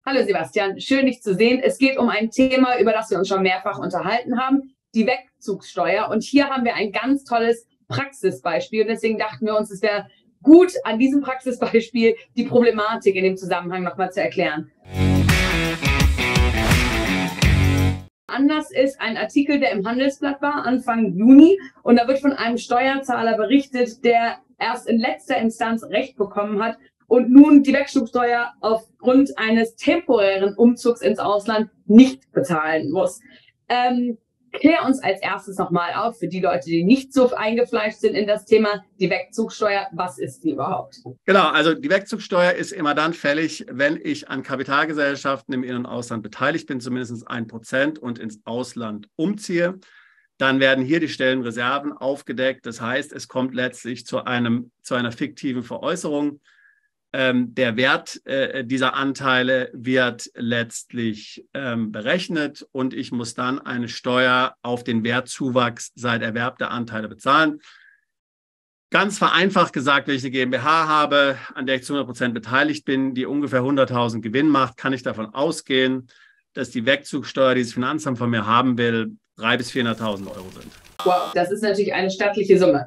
Hallo Sebastian, schön dich zu sehen. Es geht um ein Thema, über das wir uns schon mehrfach unterhalten haben, die Wegzugssteuer. Und hier haben wir ein ganz tolles Praxisbeispiel. Und deswegen dachten wir uns, es wäre gut, an diesem Praxisbeispiel die Problematik in dem Zusammenhang nochmal zu erklären. Anlass ist ein Artikel, der im Handelsblatt war, Anfang Juni. Und da wird von einem Steuerzahler berichtet, der erst in letzter Instanz Recht bekommen hat und nun die Wegzugsteuer aufgrund eines temporären Umzugs ins Ausland nicht bezahlen muss. Klär uns als erstes nochmal auf, für die Leute, die nicht so eingefleischt sind in das Thema, die Wegzugsteuer, was ist die überhaupt? Genau, also die Wegzugsteuer ist immer dann fällig, wenn ich an Kapitalgesellschaften im In- und Ausland beteiligt bin, zumindest 1% und ins Ausland umziehe. Dann werden hier die Stellenreserven aufgedeckt. Das heißt, es kommt letztlich zu einer fiktiven Veräußerung. Der Wert dieser Anteile wird letztlich berechnet und ich muss dann eine Steuer auf den Wertzuwachs seit Erwerb der Anteile bezahlen. Ganz vereinfacht gesagt, wenn ich eine GmbH habe, an der ich zu 100% beteiligt bin, die ungefähr 100.000 Gewinn macht, kann ich davon ausgehen, dass die Wegzugsteuer, die das Finanzamt von mir haben will, 300.000 bis 400.000 Euro sind. Wow, das ist natürlich eine stattliche Summe.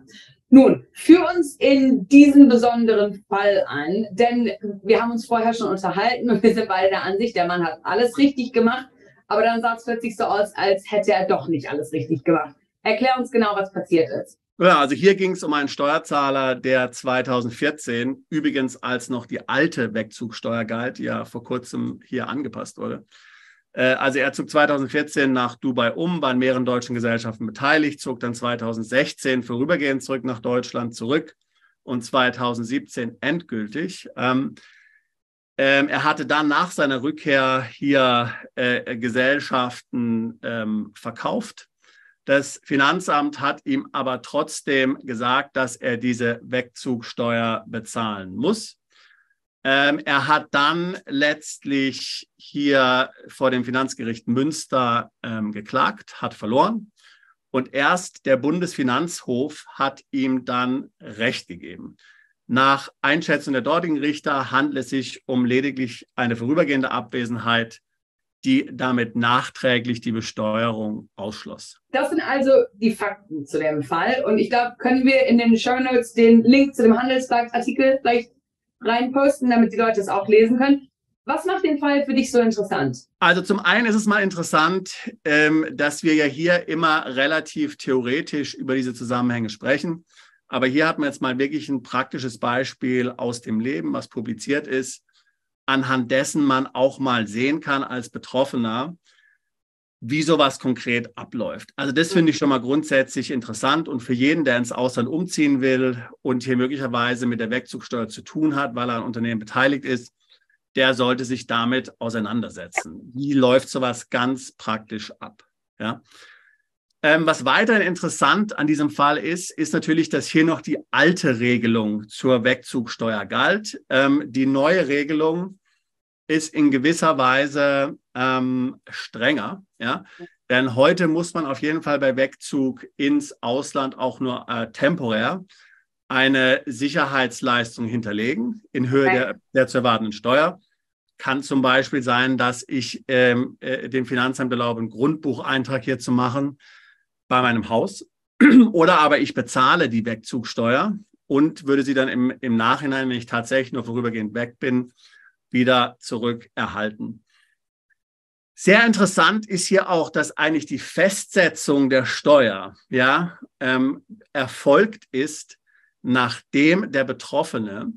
Nun, führ uns in diesen besonderen Fall ein, denn wir haben uns vorher schon unterhalten und wir sind beide der Ansicht, der Mann hat alles richtig gemacht, aber dann sah es plötzlich so aus, als hätte er doch nicht alles richtig gemacht. Erklär uns genau, was passiert ist. Ja, also hier ging es um einen Steuerzahler, der 2014, übrigens als noch die alte Wegzugsteuer galt, die ja vor kurzem hier angepasst wurde. Also er zog 2014 nach Dubai um, war in mehreren deutschen Gesellschaften beteiligt, zog dann 2016 vorübergehend zurück nach Deutschland zurück und 2017 endgültig. Er hatte dann nach seiner Rückkehr hier Gesellschaften verkauft. Das Finanzamt hat ihm aber trotzdem gesagt, dass er diese Wegzugsteuer bezahlen muss. Er hat dann letztlich hier vor dem Finanzgericht Münster geklagt, hat verloren. Und erst der Bundesfinanzhof hat ihm dann Recht gegeben. Nach Einschätzung der dortigen Richter handelt es sich um lediglich eine vorübergehende Abwesenheit, die damit nachträglich die Besteuerung ausschloss. Das sind also die Fakten zu dem Fall. Und ich glaube, können wir in den Shownotes den Link zu dem Handelsblatt-Artikel vielleicht reinposten, damit die Leute es auch lesen können. Was macht den Fall für dich so interessant? Also zum einen ist es mal interessant, dass wir ja hier immer relativ theoretisch über diese Zusammenhänge sprechen. Aber hier hat man jetzt mal wirklich ein praktisches Beispiel aus dem Leben, was publiziert ist, anhand dessen man auch mal sehen kann als Betroffener, wie sowas konkret abläuft. Also das finde ich schon mal grundsätzlich interessant und für jeden, der ins Ausland umziehen will und hier möglicherweise mit der Wegzugsteuer zu tun hat, weil er an Unternehmen beteiligt ist, der sollte sich damit auseinandersetzen. Wie läuft sowas ganz praktisch ab? Ja? Was weiterhin interessant an diesem Fall ist natürlich, dass hier noch die alte Regelung zur Wegzugsteuer galt. Die neue Regelung ist in gewisser Weise strenger. Ja? Denn heute muss man auf jeden Fall bei Wegzug ins Ausland auch nur temporär eine Sicherheitsleistung hinterlegen in Höhe der zu erwartenden Steuer. Kann zum Beispiel sein, dass ich dem Finanzamt erlaube, einen Grundbucheintrag hier zu machen bei meinem Haus. Oder aber ich bezahle die Wegzugsteuer und würde sie dann im Nachhinein, wenn ich tatsächlich nur vorübergehend weg bin, wieder zurückerhalten. Sehr interessant ist hier auch, dass eigentlich die Festsetzung der Steuer erfolgt ist, nachdem der Betroffene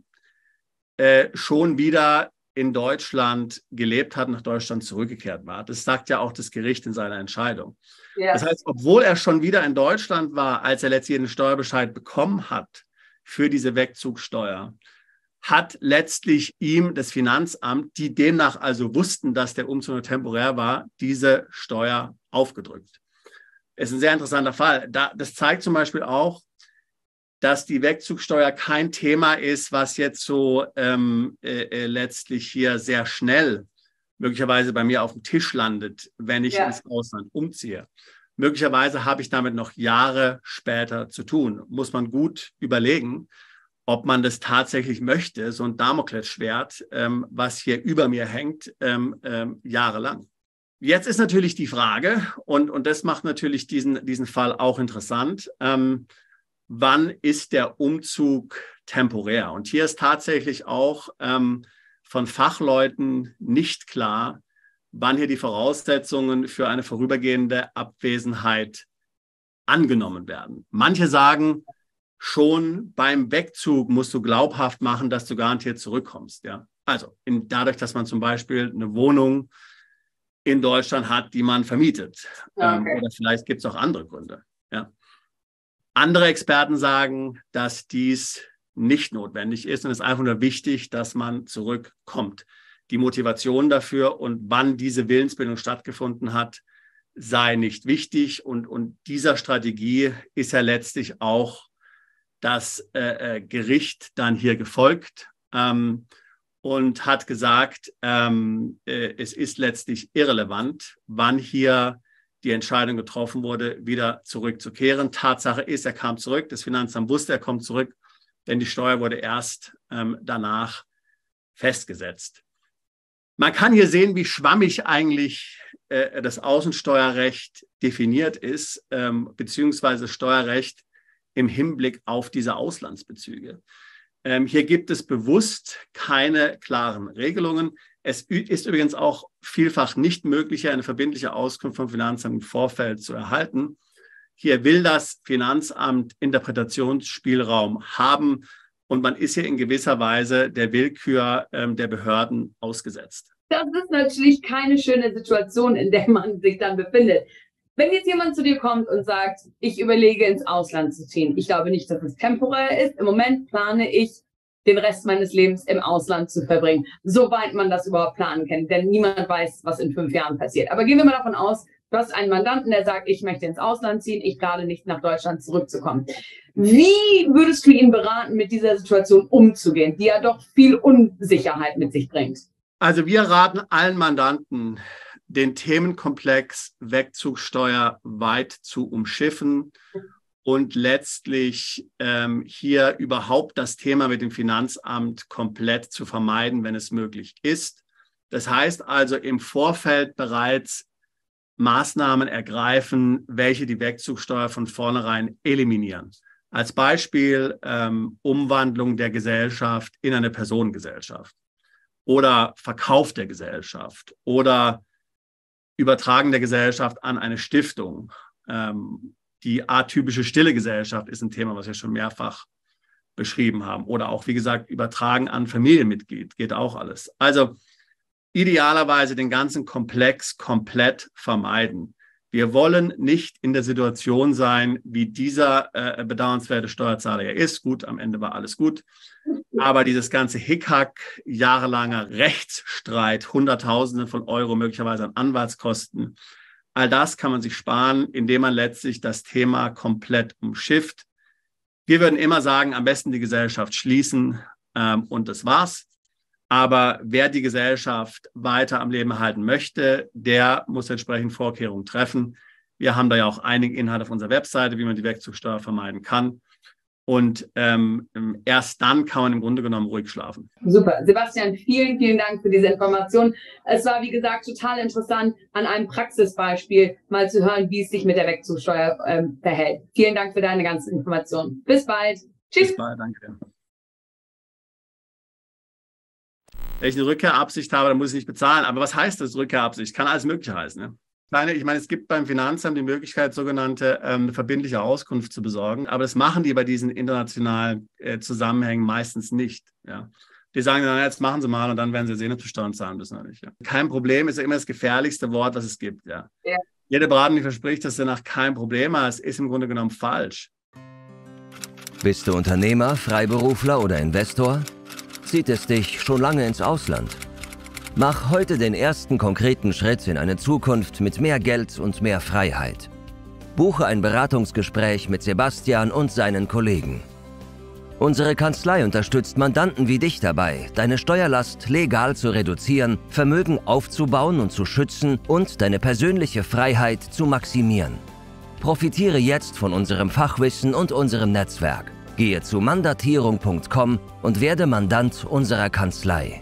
schon wieder in Deutschland gelebt hat, nach Deutschland zurückgekehrt war. Das sagt ja auch das Gericht in seiner Entscheidung. Ja. Das heißt, obwohl er schon wieder in Deutschland war, als er letztlich einen Steuerbescheid bekommen hat für diese Wegzugsteuer, hat letztlich ihm das Finanzamt, die demnach also wussten, dass der Umzug nur temporär war, diese Steuer aufgedrückt. Das ist ein sehr interessanter Fall. Das zeigt zum Beispiel auch, dass die Wegzugsteuer kein Thema ist, was jetzt so letztlich hier sehr schnell möglicherweise bei mir auf dem Tisch landet, wenn ich ins Ausland umziehe. Möglicherweise habe ich damit noch Jahre später zu tun. Muss man gut überlegen. ob man das tatsächlich möchte, so ein Damoklesschwert, was hier über mir hängt, jahrelang. Jetzt ist natürlich die Frage, und das macht natürlich diesen Fall auch interessant, wann ist der Umzug temporär? Und hier ist tatsächlich auch von Fachleuten nicht klar, wann hier die Voraussetzungen für eine vorübergehende Abwesenheit angenommen werden. Manche sagen, schon beim Wegzug musst du glaubhaft machen, dass du garantiert zurückkommst. Ja? Also dadurch, dass man zum Beispiel eine Wohnung in Deutschland hat, die man vermietet. Okay. Oder vielleicht gibt es auch andere Gründe. Ja? Andere Experten sagen, dass dies nicht notwendig ist und es ist einfach nur wichtig, dass man zurückkommt. Die Motivation dafür und wann diese Willensbildung stattgefunden hat, sei nicht wichtig. Und dieser Strategie ist ja letztlich auch das Gericht dann hier gefolgt und hat gesagt, es ist letztlich irrelevant, wann hier die Entscheidung getroffen wurde, wieder zurückzukehren. Tatsache ist, er kam zurück, das Finanzamt wusste, er kommt zurück, denn die Steuer wurde erst danach festgesetzt. Man kann hier sehen, wie schwammig eigentlich das Außensteuerrecht definiert ist, beziehungsweise Steuerrecht im Hinblick auf diese Auslandsbezüge. Hier gibt es bewusst keine klaren Regelungen. Es ist übrigens auch vielfach nicht möglich, eine verbindliche Auskunft vom Finanzamt im Vorfeld zu erhalten. Hier will das Finanzamt Interpretationsspielraum haben und man ist hier in gewisser Weise der Willkür der Behörden ausgesetzt. Das ist natürlich keine schöne Situation, in der man sich dann befindet. Wenn jetzt jemand zu dir kommt und sagt, ich überlege, ins Ausland zu ziehen, ich glaube nicht, dass es temporär ist. Im Moment plane ich, den Rest meines Lebens im Ausland zu verbringen, soweit man das überhaupt planen kann. Denn niemand weiß, was in 5 Jahren passiert. Aber gehen wir mal davon aus, du hast einen Mandanten, der sagt, ich möchte ins Ausland ziehen, ich plane nicht nach Deutschland zurückzukommen. Wie würdest du ihn beraten, mit dieser Situation umzugehen, die ja doch viel Unsicherheit mit sich bringt? Also wir raten allen Mandanten, den Themenkomplex Wegzugsteuer weit zu umschiffen und letztlich hier überhaupt das Thema mit dem Finanzamt komplett zu vermeiden, wenn es möglich ist. Das heißt also im Vorfeld bereits Maßnahmen ergreifen, welche die Wegzugsteuer von vornherein eliminieren. Als Beispiel Umwandlung der Gesellschaft in eine Personengesellschaft oder Verkauf der Gesellschaft oder Übertragen der Gesellschaft an eine Stiftung. Die atypische stille Gesellschaft ist ein Thema, was wir schon mehrfach beschrieben haben. Oder auch, wie gesagt, Übertragen an Familienmitglied, geht auch alles. Also idealerweise den ganzen Komplex komplett vermeiden. Wir wollen nicht in der Situation sein, wie dieser bedauernswerte Steuerzahler ja ist. Gut, am Ende war alles gut. Aber dieses ganze Hickhack, jahrelanger Rechtsstreit, Hunderttausende von Euro möglicherweise an Anwaltskosten, all das kann man sich sparen, indem man letztlich das Thema komplett umschifft. Wir würden immer sagen, am besten die Gesellschaft schließen und das war's. Aber wer die Gesellschaft weiter am Leben erhalten möchte, der muss entsprechend Vorkehrungen treffen. Wir haben da ja auch einige Inhalte auf unserer Webseite, wie man die Wegzugsteuer vermeiden kann. Und erst dann kann man im Grunde genommen ruhig schlafen. Super. Sebastian, vielen, vielen Dank für diese Information. Es war, wie gesagt, total interessant, an einem Praxisbeispiel mal zu hören, wie es sich mit der Wegzugsteuer verhält. Vielen Dank für deine ganzen Informationen. Bis bald. Tschüss. Bis bald, danke. Wenn ich eine Rückkehrabsicht habe, dann muss ich nicht bezahlen. Aber was heißt das, Rückkehrabsicht? Kann alles Mögliche heißen. Ne? Ich meine, es gibt beim Finanzamt die Möglichkeit, sogenannte verbindliche Auskunft zu besorgen. Aber das machen die bei diesen internationalen Zusammenhängen meistens nicht. Ja? Die sagen dann, jetzt machen Sie mal und dann werden Sie sehen, ob Sie Steuern zahlen müssen oder nicht. Ja? Kein Problem ist ja immer das gefährlichste Wort, was es gibt. Ja? Ja. Jede Beratung, die verspricht, dass danach kein Problem hat, es ist im Grunde genommen falsch. Bist du Unternehmer, Freiberufler oder Investor? Zieht es dich schon lange ins Ausland? Mach heute den ersten konkreten Schritt in eine Zukunft mit mehr Geld und mehr Freiheit. Buche ein Beratungsgespräch mit Sebastian und seinen Kollegen. Unsere Kanzlei unterstützt Mandanten wie dich dabei, deine Steuerlast legal zu reduzieren, Vermögen aufzubauen und zu schützen und deine persönliche Freiheit zu maximieren. Profitiere jetzt von unserem Fachwissen und unserem Netzwerk. Gehe zu mandatierung.com und werde Mandant unserer Kanzlei.